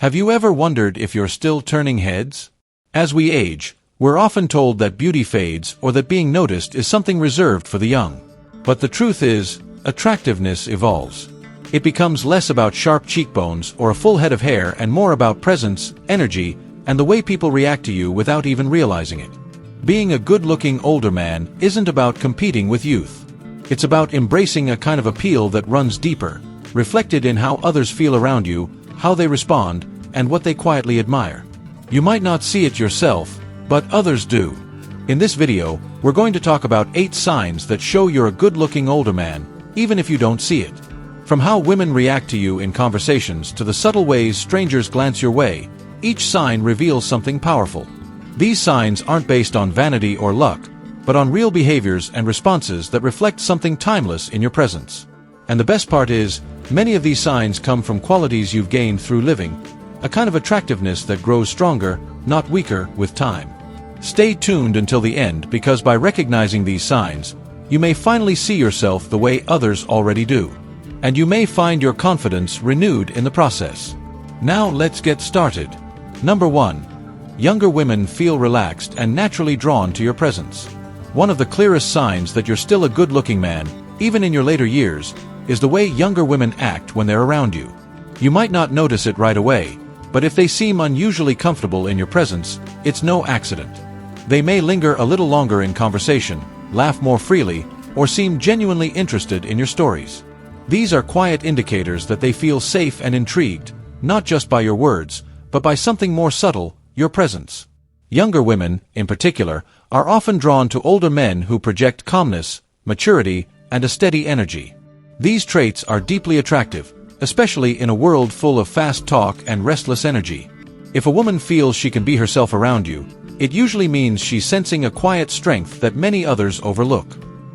Have you ever wondered if you're still turning heads? As we age, we're often told that beauty fades or that being noticed is something reserved for the young. But the truth is, attractiveness evolves. It becomes less about sharp cheekbones or a full head of hair and more about presence, energy, and the way people react to you without even realizing it. Being a good-looking older man isn't about competing with youth. It's about embracing a kind of appeal that runs deeper, reflected in how others feel around you, how they respond, and what they quietly admire. You might not see it yourself, but others do. In this video, we're going to talk about 8 signs that show you're a good-looking older man, even if you don't see it. From how women react to you in conversations to the subtle ways strangers glance your way, each sign reveals something powerful. These signs aren't based on vanity or luck, but on real behaviors and responses that reflect something timeless in your presence. And the best part is, many of these signs come from qualities you've gained through living, a kind of attractiveness that grows stronger, not weaker, with time. Stay tuned until the end because by recognizing these signs, you may finally see yourself the way others already do. And you may find your confidence renewed in the process. Now let's get started. Number 1. Younger women feel relaxed and naturally drawn to your presence. One of the clearest signs that you're still a good-looking man, even in your later years, is the way younger women act when they're around you. You might not notice it right away, but if they seem unusually comfortable in your presence, it's no accident. They may linger a little longer in conversation, laugh more freely, or seem genuinely interested in your stories. These are quiet indicators that they feel safe and intrigued, not just by your words, but by something more subtle, your presence. Younger women, in particular, are often drawn to older men who project calmness, maturity, and a steady energy. These traits are deeply attractive, especially in a world full of fast talk and restless energy. If a woman feels she can be herself around you, it usually means she's sensing a quiet strength that many others overlook.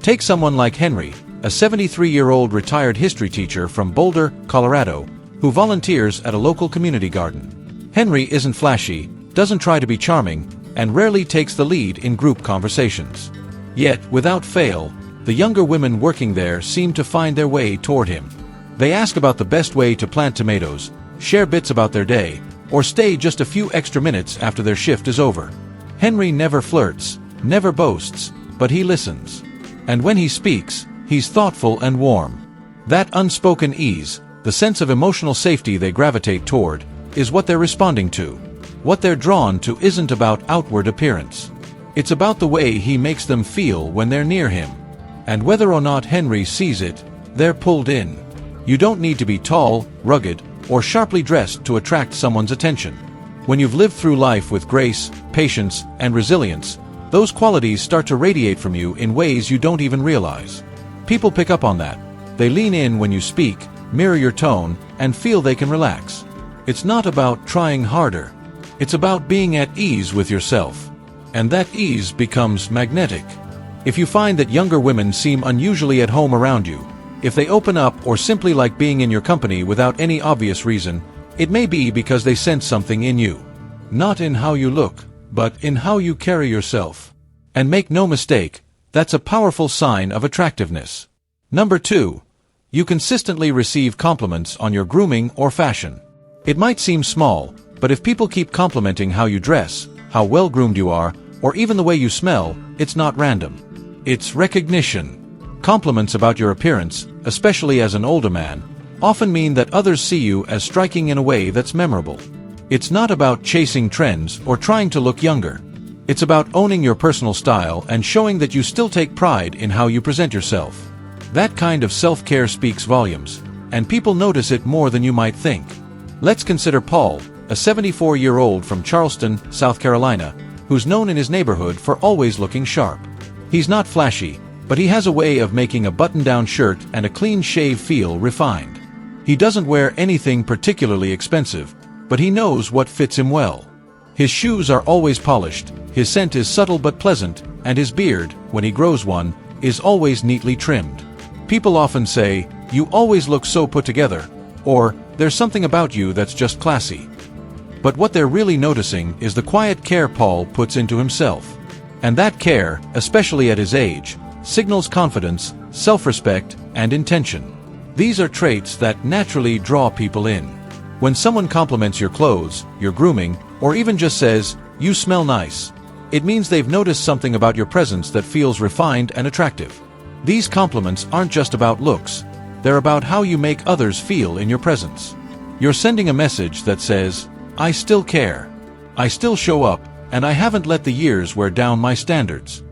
Take someone like Henry, a 73-year-old retired history teacher from Boulder, Colorado, who volunteers at a local community garden. Henry isn't flashy, doesn't try to be charming, and rarely takes the lead in group conversations. Yet, without fail, the younger women working there seem to find their way toward him. They ask about the best way to plant tomatoes, share bits about their day, or stay just a few extra minutes after their shift is over. Henry never flirts, never boasts, but he listens. And when he speaks, he's thoughtful and warm. That unspoken ease, the sense of emotional safety they gravitate toward, is what they're responding to. What they're drawn to isn't about outward appearance. It's about the way he makes them feel when they're near him. And whether or not Henry sees it, they're pulled in. You don't need to be tall, rugged, or sharply dressed to attract someone's attention. When you've lived through life with grace, patience, and resilience, those qualities start to radiate from you in ways you don't even realize. People pick up on that. They lean in when you speak, mirror your tone, and feel they can relax. It's not about trying harder. It's about being at ease with yourself. And that ease becomes magnetic. If you find that younger women seem unusually at home around you, if they open up or simply like being in your company without any obvious reason, it may be because they sense something in you. Not in how you look, but in how you carry yourself. And make no mistake, that's a powerful sign of attractiveness. Number 2. You consistently receive compliments on your grooming or fashion. It might seem small, but if people keep complimenting how you dress, how well-groomed you are, or even the way you smell, it's not random. It's recognition. Compliments about your appearance, especially as an older man, often mean that others see you as striking in a way that's memorable. It's not about chasing trends or trying to look younger. It's about owning your personal style and showing that you still take pride in how you present yourself. That kind of self-care speaks volumes, and people notice it more than you might think. Let's consider Paul, a 74-year-old from Charleston, South Carolina, who's known in his neighborhood for always looking sharp. He's not flashy, but he has a way of making a button-down shirt and a clean shave feel refined. He doesn't wear anything particularly expensive, but he knows what fits him well. His shoes are always polished, his scent is subtle but pleasant, and his beard, when he grows one, is always neatly trimmed. People often say, "You always look so put together," or "There's something about you that's just classy." But what they're really noticing is the quiet care Paul puts into himself. And that care, especially at his age, signals confidence, self-respect, and intention. These are traits that naturally draw people in. When someone compliments your clothes, your grooming, or even just says, "You smell nice," it means they've noticed something about your presence that feels refined and attractive. These compliments aren't just about looks, they're about how you make others feel in your presence. You're sending a message that says, "I still care. I still show up, and I haven't let the years wear down my standards."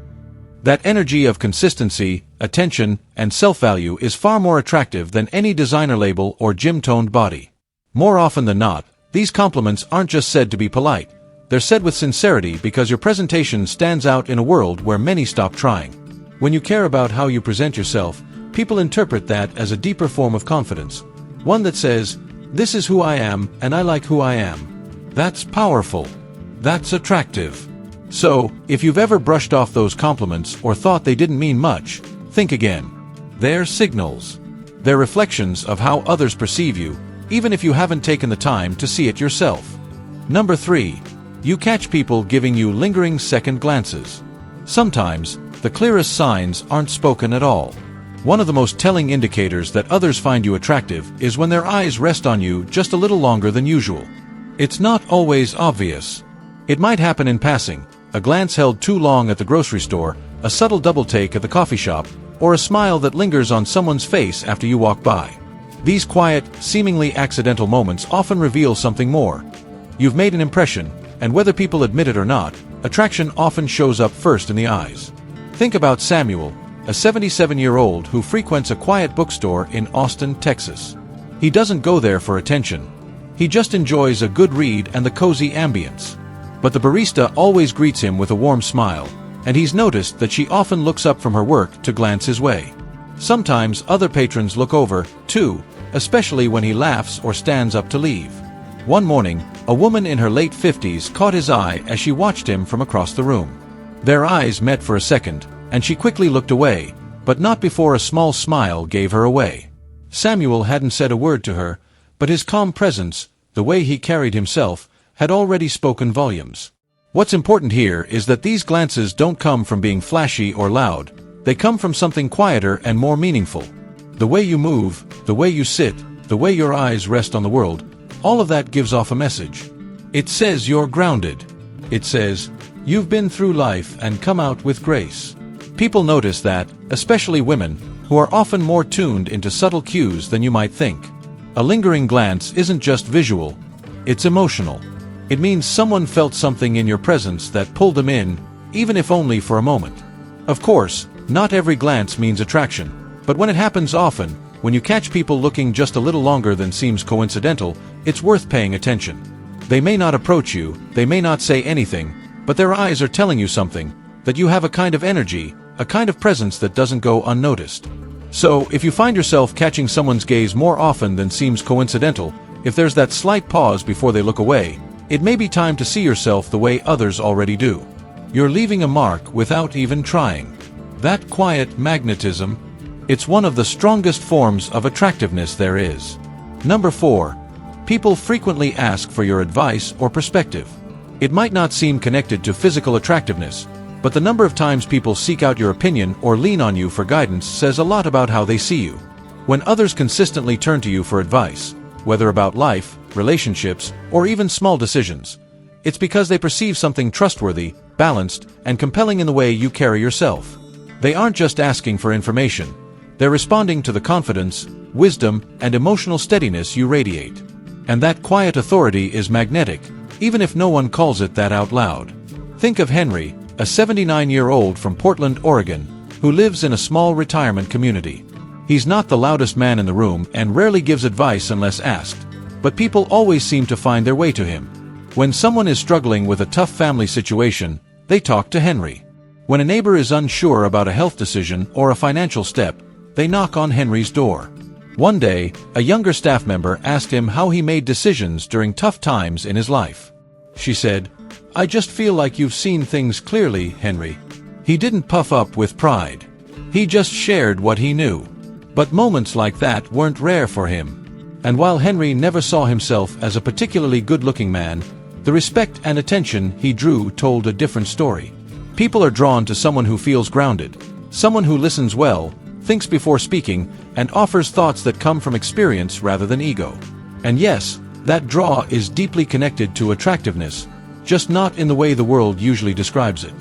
That energy of consistency, attention, and self-value is far more attractive than any designer label or gym-toned body. More often than not, these compliments aren't just said to be polite. They're said with sincerity because your presentation stands out in a world where many stop trying. When you care about how you present yourself, people interpret that as a deeper form of confidence. One that says, "This is who I am, and I like who I am." That's powerful. That's attractive. So, if you've ever brushed off those compliments or thought they didn't mean much, think again. They're signals. They're reflections of how others perceive you, even if you haven't taken the time to see it yourself. Number 3. You catch people giving you lingering second glances. Sometimes, the clearest signs aren't spoken at all. One of the most telling indicators that others find you attractive is when their eyes rest on you just a little longer than usual. It's not always obvious. It might happen in passing, a glance held too long at the grocery store, a subtle double take at the coffee shop, or a smile that lingers on someone's face after you walk by. These quiet, seemingly accidental moments often reveal something more. You've made an impression, and whether people admit it or not, attraction often shows up first in the eyes. Think about Samuel, a 77-year-old who frequents a quiet bookstore in Austin, Texas. He doesn't go there for attention. He just enjoys a good read and the cozy ambience. But the barista always greets him with a warm smile, and he's noticed that she often looks up from her work to glance his way. Sometimes other patrons look over, too, especially when he laughs or stands up to leave. One morning, a woman in her late 50s caught his eye as she watched him from across the room. Their eyes met for a second, and she quickly looked away, but not before a small smile gave her away. Samuel hadn't said a word to her, but his calm presence, the way he carried himself, had already spoken volumes. What's important here is that these glances don't come from being flashy or loud. They come from something quieter and more meaningful. The way you move, the way you sit, the way your eyes rest on the world, all of that gives off a message. It says you're grounded. It says, you've been through life and come out with grace. People notice that, especially women, who are often more tuned into subtle cues than you might think. A lingering glance isn't just visual, it's emotional. It means someone felt something in your presence that pulled them in, even if only for a moment. Of course, not every glance means attraction, but when it happens often, when you catch people looking just a little longer than seems coincidental, it's worth paying attention. They may not approach you, they may not say anything, but their eyes are telling you something, that you have a kind of energy, a kind of presence that doesn't go unnoticed. So, if you find yourself catching someone's gaze more often than seems coincidental, if there's that slight pause before they look away, it may be time to see yourself the way others already do. You're leaving a mark without even trying. That quiet magnetism, it's one of the strongest forms of attractiveness there is. Number 4. People frequently ask for your advice or perspective. It might not seem connected to physical attractiveness, but the number of times people seek out your opinion or lean on you for guidance says a lot about how they see you. When others consistently turn to you for advice, whether about life, relationships, or even small decisions, it's because they perceive something trustworthy, balanced, and compelling in the way you carry yourself. They aren't just asking for information. They're responding to the confidence, wisdom, and emotional steadiness you radiate. And that quiet authority is magnetic, even if no one calls it that out loud. Think of Henry, a 79-year-old from Portland, Oregon, who lives in a small retirement community. He's not the loudest man in the room and rarely gives advice unless asked, but people always seem to find their way to him. When someone is struggling with a tough family situation, they talk to Henry. When a neighbor is unsure about a health decision or a financial step, they knock on Henry's door. One day, a younger staff member asked him how he made decisions during tough times in his life. She said, "I just feel like you've seen things clearly, Henry." He didn't puff up with pride. He just shared what he knew. But moments like that weren't rare for him. And while Henry never saw himself as a particularly good-looking man, the respect and attention he drew told a different story. People are drawn to someone who feels grounded, someone who listens well, thinks before speaking, and offers thoughts that come from experience rather than ego. And yes, That draw is deeply connected to attractiveness, just not in the way the world usually describes it.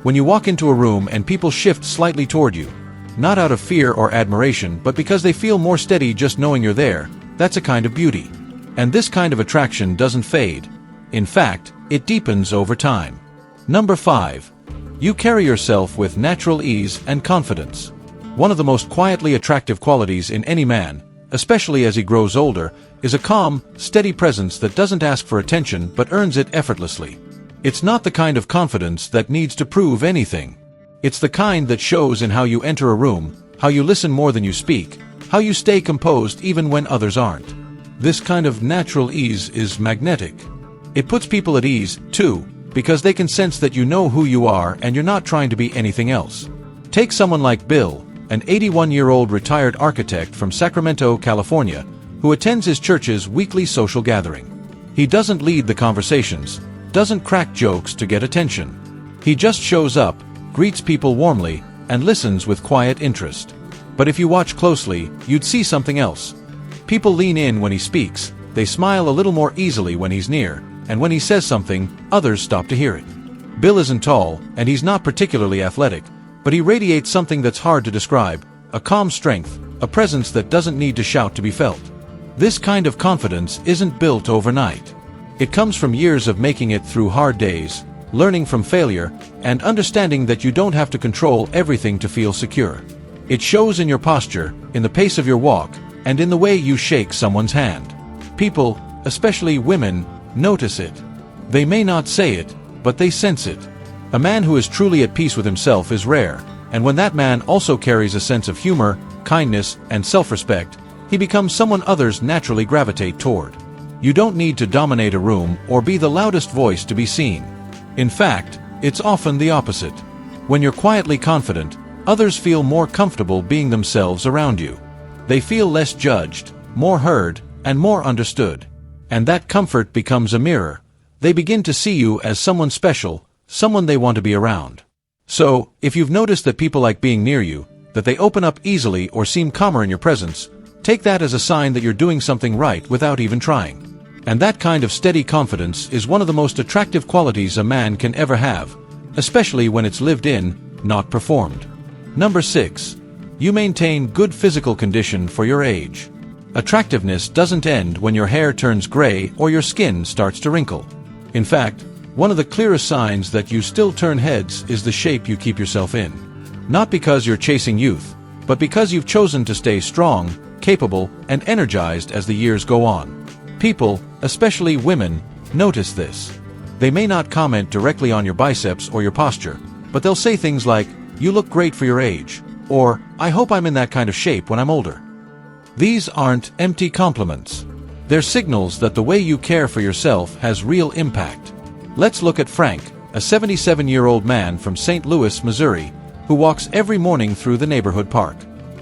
When you walk into a room and people shift slightly toward you, not out of fear or admiration, but because they feel more steady just knowing you're there, that's a kind of beauty. And this kind of attraction doesn't fade. In fact, it deepens over time. Number 5. You carry yourself with natural ease and confidence. One of the most quietly attractive qualities in any man, especially as he grows older, is a calm, steady presence that doesn't ask for attention but earns it effortlessly. It's not the kind of confidence that needs to prove anything. It's the kind that shows in how you enter a room, how you listen more than you speak, how you stay composed even when others aren't. This kind of natural ease is magnetic. It puts people at ease, too, because they can sense that you know who you are and you're not trying to be anything else. Take someone like Bill, an 81-year-old retired architect from Sacramento, California, who attends his church's weekly social gathering. He doesn't lead the conversations, doesn't crack jokes to get attention. He just shows up, greets people warmly, and listens with quiet interest. But if you watch closely, you'd see something else. People lean in when he speaks, they smile a little more easily when he's near, and when he says something, others stop to hear it. Bill isn't tall, and he's not particularly athletic, but he radiates something that's hard to describe, a calm strength, a presence that doesn't need to shout to be felt. This kind of confidence isn't built overnight. It comes from years of making it through hard days, learning from failure, and understanding that you don't have to control everything to feel secure. It shows in your posture, in the pace of your walk, and in the way you shake someone's hand. People, especially women, notice it. They may not say it, but they sense it. A man who is truly at peace with himself is rare, and when that man also carries a sense of humor, kindness, and self-respect, he becomes someone others naturally gravitate toward. You don't need to dominate a room or be the loudest voice to be seen. In fact, it's often the opposite. When you're quietly confident, others feel more comfortable being themselves around you. They feel less judged, more heard, and more understood. And that comfort becomes a mirror. They begin to see you as someone special, someone they want to be around. So, if you've noticed that people like being near you, that they open up easily or seem calmer in your presence, take that as a sign that you're doing something right without even trying. And that kind of steady confidence is one of the most attractive qualities a man can ever have, especially when it's lived in, not performed. Number 6. You maintain good physical condition for your age. Attractiveness doesn't end when your hair turns gray or your skin starts to wrinkle. In fact, one of the clearest signs that you still turn heads is the shape you keep yourself in. Not because you're chasing youth, but because you've chosen to stay strong, capable, and energized as the years go on. People, especially women, notice this. They may not comment directly on your biceps or your posture, but they'll say things like, "You look great for your age," or "I hope I'm in that kind of shape when I'm older." These aren't empty compliments. They're signals that the way you care for yourself has real impact. Let's look at Frank, a 77-year-old man from St. Louis, Missouri, who walks every morning through the neighborhood park.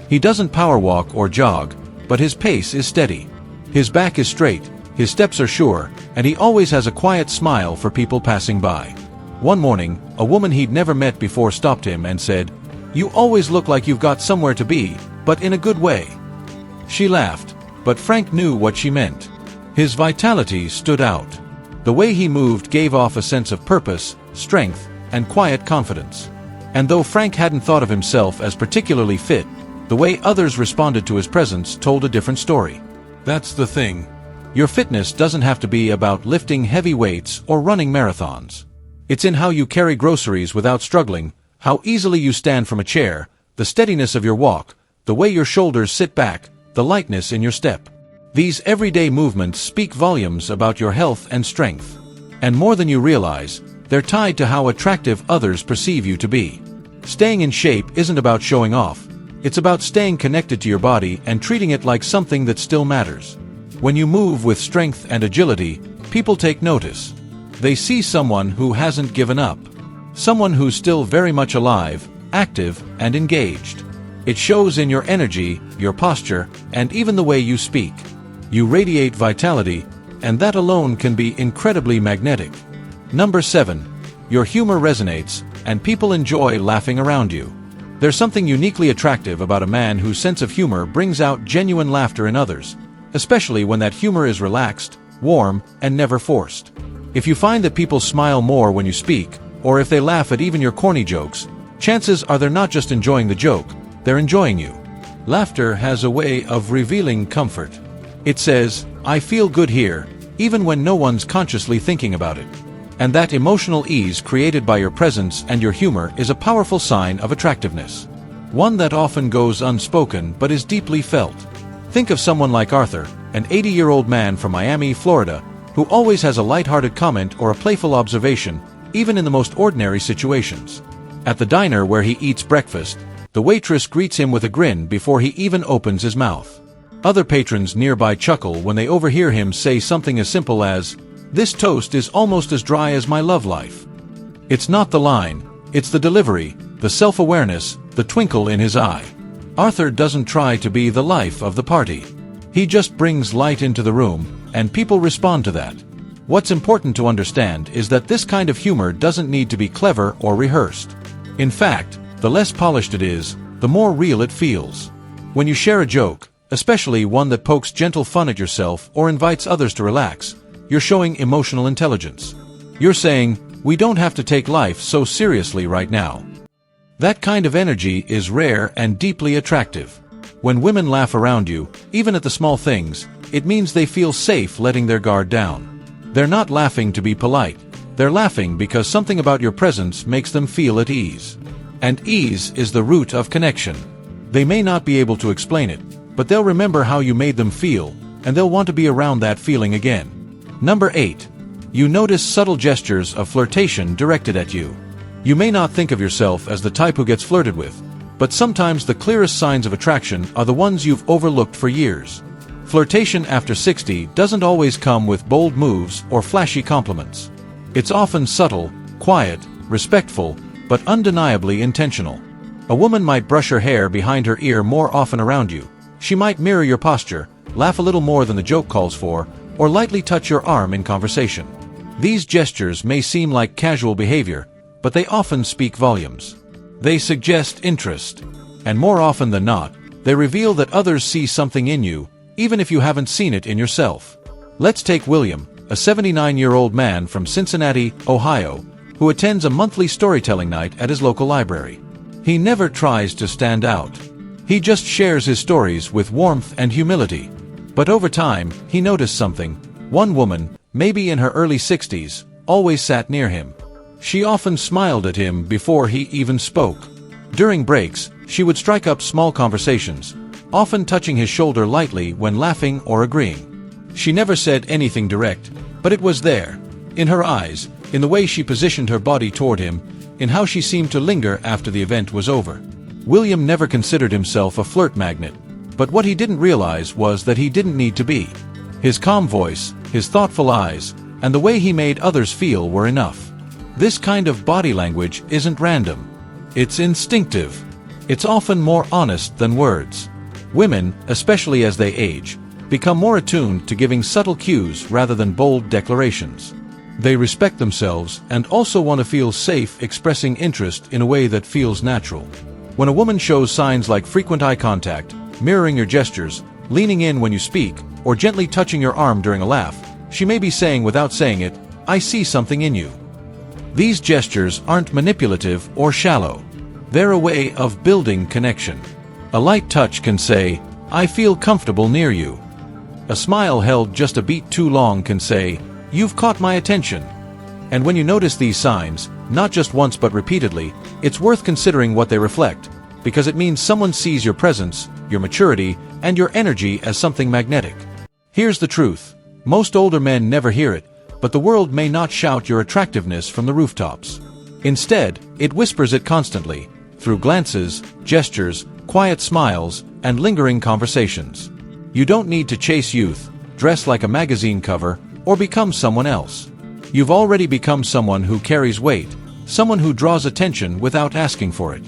He doesn't power walk or jog, but his pace is steady. His back is straight, his steps are sure, and he always has a quiet smile for people passing by. One morning, a woman he'd never met before stopped him and said, "You always look like you've got somewhere to be, but in a good way." She laughed, but Frank knew what she meant. His vitality stood out. The way he moved gave off a sense of purpose, strength, and quiet confidence. And though Frank hadn't thought of himself as particularly fit, the way others responded to his presence told a different story. That's the thing. Your fitness doesn't have to be about lifting heavy weights or running marathons. It's in how you carry groceries without struggling, how easily you stand from a chair, the steadiness of your walk, the way your shoulders sit back, the lightness in your step. These everyday movements speak volumes about your health and strength. And more than you realize, they're tied to how attractive others perceive you to be. Staying in shape isn't about showing off. It's about staying connected to your body and treating it like something that still matters. When you move with strength and agility, people take notice. They see someone who hasn't given up. Someone who's still very much alive, active, and engaged. It shows in your energy, your posture, and even the way you speak. You radiate vitality, and that alone can be incredibly magnetic. Number 7. Your humor resonates, and people enjoy laughing around you. There's something uniquely attractive about a man whose sense of humor brings out genuine laughter in others, especially when that humor is relaxed, warm, and never forced. If you find that people smile more when you speak, or if they laugh at even your corny jokes, chances are they're not just enjoying the joke, they're enjoying you. Laughter has a way of revealing comfort. It says, "I feel good here," even when no one's consciously thinking about it. And that emotional ease created by your presence and your humor is a powerful sign of attractiveness. One that often goes unspoken but is deeply felt. Think of someone like Arthur, an 80-year-old man from Miami, Florida, who always has a light-hearted comment or a playful observation, even in the most ordinary situations. At the diner where he eats breakfast, the waitress greets him with a grin before he even opens his mouth. Other patrons nearby chuckle when they overhear him say something as simple as, "This toast is almost as dry as my love life." It's not the line, it's the delivery, the self-awareness, the twinkle in his eye. Arthur doesn't try to be the life of the party. He just brings light into the room, and people respond to that. What's important to understand is that this kind of humor doesn't need to be clever or rehearsed. In fact, the less polished it is, the more real it feels. When you share a joke, especially one that pokes gentle fun at yourself or invites others to relax, you're showing emotional intelligence. You're saying, "We don't have to take life so seriously right now." That kind of energy is rare and deeply attractive. When women laugh around you, even at the small things, it means they feel safe letting their guard down. They're not laughing to be polite. They're laughing because something about your presence makes them feel at ease. And ease is the root of connection. They may not be able to explain it, but they'll remember how you made them feel, and they'll want to be around that feeling again. Number 8. You notice subtle gestures of flirtation directed at you. You may not think of yourself as the type who gets flirted with, but sometimes the clearest signs of attraction are the ones you've overlooked for years. Flirtation after 60 doesn't always come with bold moves or flashy compliments. It's often subtle, quiet, respectful, but undeniably intentional. A woman might brush her hair behind her ear more often around you. She might mirror your posture, laugh a little more than the joke calls for, or lightly touch your arm in conversation. These gestures may seem like casual behavior, but they often speak volumes. They suggest interest, and more often than not, they reveal that others see something in you, even if you haven't seen it in yourself. Let's take William, a 79-year-old man from Cincinnati, Ohio, who attends a monthly storytelling night at his local library. He never tries to stand out. He just shares his stories with warmth and humility. But over time, he noticed something. One woman, maybe in her early 60s, always sat near him. She often smiled at him before he even spoke. During breaks, she would strike up small conversations, often touching his shoulder lightly when laughing or agreeing. She never said anything direct, but it was there, in her eyes, in the way she positioned her body toward him, in how she seemed to linger after the event was over. William never considered himself a flirt magnet, but what he didn't realize was that he didn't need to be. His calm voice, his thoughtful eyes, and the way he made others feel were enough. This kind of body language isn't random. It's instinctive. It's often more honest than words. Women, especially as they age, become more attuned to giving subtle cues rather than bold declarations. They respect themselves and also want to feel safe expressing interest in a way that feels natural. When a woman shows signs like frequent eye contact, mirroring your gestures, leaning in when you speak, or gently touching your arm during a laugh, she may be saying without saying it, "I see something in you." These gestures aren't manipulative or shallow. They're a way of building connection. A light touch can say, "I feel comfortable near you." A smile held just a beat too long can say, "You've caught my attention." And when you notice these signs, not just once but repeatedly, it's worth considering what they reflect, because it means someone sees your presence, your maturity, and your energy as something magnetic. Here's the truth. Most older men never hear it, but the world may not shout your attractiveness from the rooftops. Instead, it whispers it constantly, through glances, gestures, quiet smiles, and lingering conversations. You don't need to chase youth, dress like a magazine cover, or become someone else. You've already become someone who carries weight, someone who draws attention without asking for it.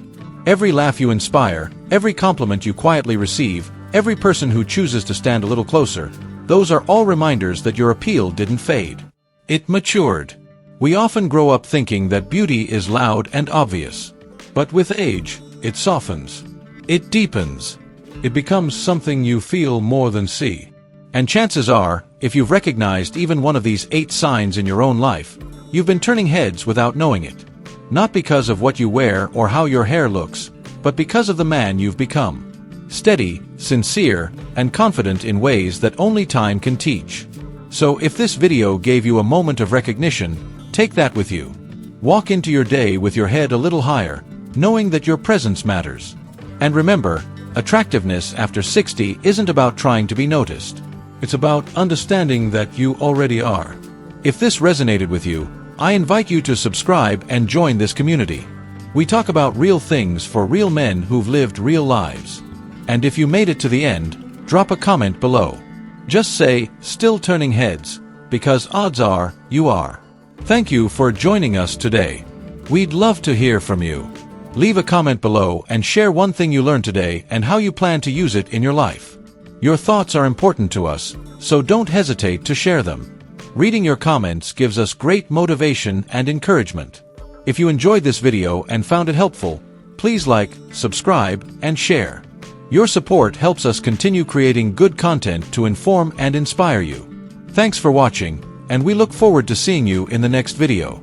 Every laugh you inspire, every compliment you quietly receive, every person who chooses to stand a little closer, those are all reminders that your appeal didn't fade. It matured. We often grow up thinking that beauty is loud and obvious. But with age, it softens. It deepens. It becomes something you feel more than see. And chances are, if you've recognized even one of these 8 signs in your own life, you've been turning heads without knowing it. Not because of what you wear or how your hair looks, but because of the man you've become. Steady, sincere, and confident in ways that only time can teach. So if this video gave you a moment of recognition, take that with you. Walk into your day with your head a little higher, knowing that your presence matters. And remember, attractiveness after 60 isn't about trying to be noticed. It's about understanding that you already are. If this resonated with you, I invite you to subscribe and join this community. We talk about real things for real men who've lived real lives. And if you made it to the end, drop a comment below. Just say, "Still turning heads," because odds are, you are. Thank you for joining us today. We'd love to hear from you. Leave a comment below and share one thing you learned today and how you plan to use it in your life. Your thoughts are important to us, so don't hesitate to share them. Reading your comments gives us great motivation and encouragement. If you enjoyed this video and found it helpful, please like, subscribe, and share. Your support helps us continue creating good content to inform and inspire you. Thanks for watching, and we look forward to seeing you in the next video.